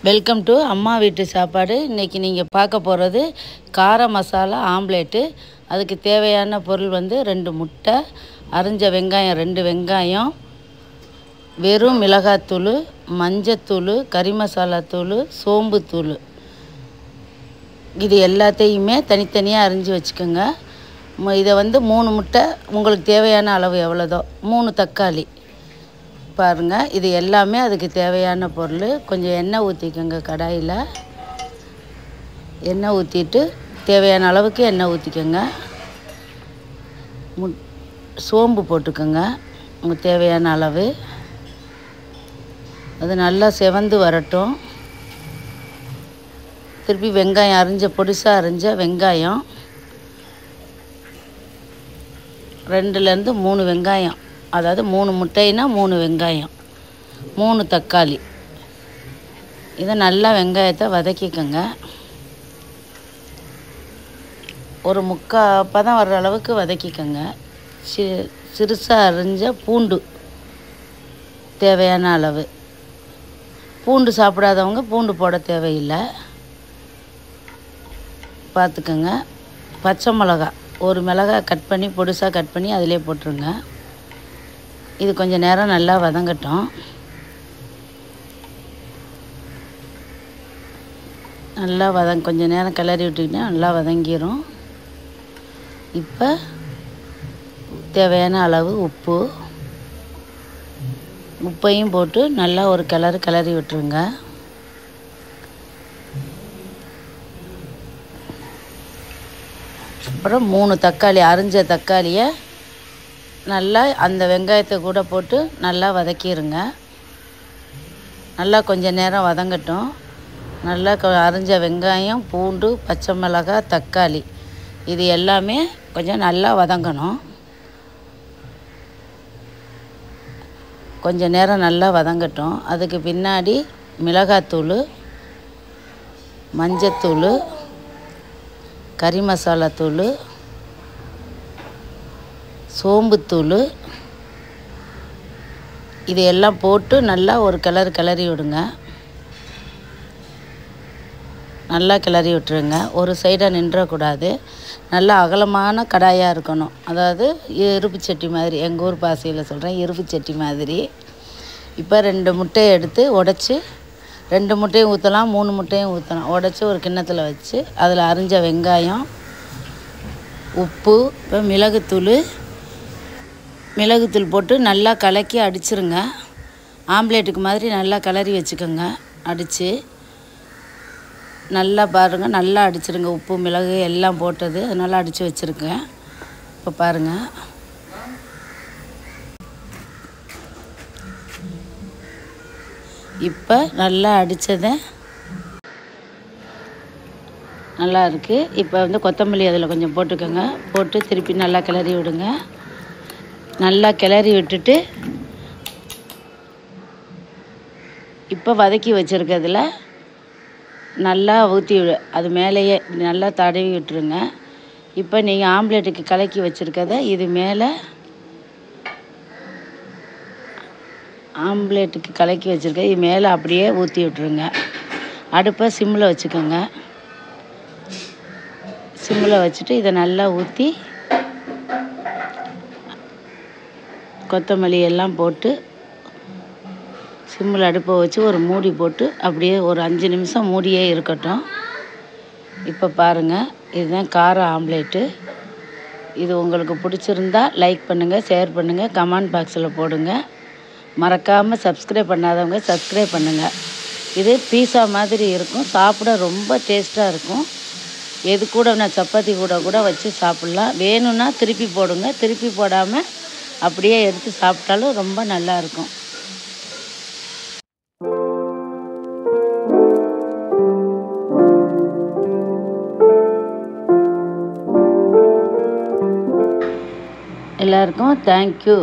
Welcome to அம்மா வீட்டு சாப்பாடு. இன்றைக்கி நீங்கள் பார்க்க போகிறது கார மசாலா ஆம்லேட்டு. அதுக்கு தேவையான பொருள் வந்து 2 முட்டை, அரிஞ்ச வெங்காயம் 2 வெங்காயம், வெறும் மிளகாத்தூள், மஞ்சத்தூள், கறி மசாலா தூள், சோம்புத்தூள். இது எல்லாத்தையுமே தனித்தனியாக அரிஞ்சு வச்சுக்கோங்க. இதை வந்து 3 முட்டை, உங்களுக்கு தேவையான அளவு எவ்வளோதோ, 3 தக்காளி பாருங்கள். இது எல்லாமே அதுக்கு தேவையான பொருள். கொஞ்சம் எண்ணெய் ஊற்றிக்கோங்க. கடாயில் எண்ணெய் ஊற்றிட்டு தேவையான அளவுக்கு எண்ணெய் ஊற்றிக்கோங்க. சோம்பு போட்டுக்கோங்க உங்களுக்கு தேவையான அளவு. அது நல்லா செவந்து வரட்டும். திருப்பி வெங்காயம் பொடிசாக அரிஞ்ச வெங்காயம் 2லேருந்து 3 வெங்காயம், அதாவது 3 முட்டைனா 3 வெங்காயம், 3 தக்காளி. இதை நல்லா வெங்காயத்தை வதக்கிக்கோங்க. ஒரு முக்கால் பதம் வர்ற அளவுக்கு வதக்கிக்கோங்க. சிறுசாக அரிஞ்ச பூண்டு தேவையான அளவு. பூண்டு சாப்பிடாதவங்க பூண்டு போட தேவையில்லை, பார்த்துக்கோங்க. பச்சை மிளகா, ஒரு மிளகாய் கட் பண்ணி பொடிசாக கட் பண்ணி அதிலே போட்டுருங்க. இது கொஞ்சம் நேரம் நல்லா வதங்கட்டும். நல்லா கொஞ்சம் நேரம் கிளறி விட்டுக்கிட்டா நல்லா வதங்கிடும். இப்போ தேவையான அளவு உப்பையும் போட்டு நல்லா ஒரு கிளறி விட்டுருங்க. அப்புறம் 3 தக்காளி, அரிஞ்ச தக்காளியை நல்லா அந்த வெங்காயத்தை கூட போட்டு நல்லா வதக்கிடுங்க. நல்லா கொஞ்சம் நேரம் வதங்கட்டும். நல்லா அரிஞ்ச வெங்காயம், பூண்டு, பச்சை மிளகாய், தக்காளி இது எல்லாமே கொஞ்சம் நல்லா வதங்கணும். கொஞ்சம் நேரம் நல்லா வதங்கட்டும். அதுக்கு பின்னாடி மிளகாத்தூள், மஞ்சத்தூள், கறி மசாலா தூள், சோம்புத்தூள் இது எல்லாம் போட்டு நல்லா ஒரு கிளறி விடுங்க. நல்லா கிளறி விட்டுருங்க. ஒரு சைடாக நின்றக்கூடாது. நல்லா அகலமான கடாயாக இருக்கணும். அதாவது இருப்பு சட்டி மாதிரி, எங்கள் ஊர் பாசையில் சொல்கிறேன், இருப்பு சட்டி மாதிரி. இப்போ 2 முட்டையை எடுத்து உடச்சி, 2 முட்டையும் ஊற்றலாம், 3 முட்டையும் ஊற்றலாம். உடச்சி ஒரு கிண்ணத்தில் வச்சு அதில் அரிஞ்ச வெங்காயம், உப்பு, இப்போ மிளகுத்தூள் போட்டு நல்லா கலக்கி அடிச்சிருங்க. ஆம்லேட்டுக்கு மாதிரி நல்லா கிளறி வச்சுக்கோங்க. அடித்து நல்லா பாருங்கள், நல்லா அடிச்சிருங்க. உப்பு மிளகு எல்லாம் போட்டது அதனால் அடித்து வச்சுருக்கேன். இப்போ பாருங்கள், இப்போ நல்லா அடித்ததை நல்லா இருக்குது. இப்போ வந்து கொத்தமல்லி அதில் கொஞ்சம் போட்டுக்கோங்க. போட்டு திருப்பி நல்லா கிளறி விடுங்க. நல்லா கிளறி விட்டுட்டு இப்போ வதக்கி வச்சுருக்கிறதுல நல்லா ஊற்றி அது மேலேயே நல்லா தடவி விட்டுருங்க. இப்போ நீங்கள் ஆம்லேட்டுக்கு கலக்கி வச்சுருக்கத இது மேலே, ஆம்லேட்டுக்கு கலக்கி வச்சுருக்க இது மேலே அப்படியே ஊற்றி விட்டுருங்க. அடுப்பை சிம்மில் வச்சுக்கோங்க. சிம்மில் வச்சுட்டு இதை நல்லா ஊற்றி கொத்தமல்லி எல்லாம் போட்டு சிம்மில் அடுப்பை வச்சு ஒரு மூடி போட்டு அப்படியே ஒரு 5 நிமிஷம் மூடியே இருக்கட்டும். இப்போ பாருங்கள், இதுதான் கார ஆம்லேட்டு. இது உங்களுக்கு பிடிச்சிருந்தா லைக் பண்ணுங்கள், ஷேர் பண்ணுங்கள், கமெண்ட் பாக்ஸில் போடுங்க. மறக்காமல் சப்ஸ்கிரைப் பண்ணாதவங்க சப்ஸ்கிரைப் பண்ணுங்கள். இது பீஸா மாதிரி இருக்கும். சாப்பிட ரொம்ப டேஸ்ட்டாக இருக்கும். எது கூட நான் சப்பாத்தி கூட வச்சு சாப்பிட்லாம். வேணும்னா திருப்பி போடுங்க. திருப்பி போடாமல் அப்படியே எடுத்து சாப்பிட்டாலும் ரொம்ப நல்லாயிருக்கும். எல்லாருக்கும் தேங்க்யூ.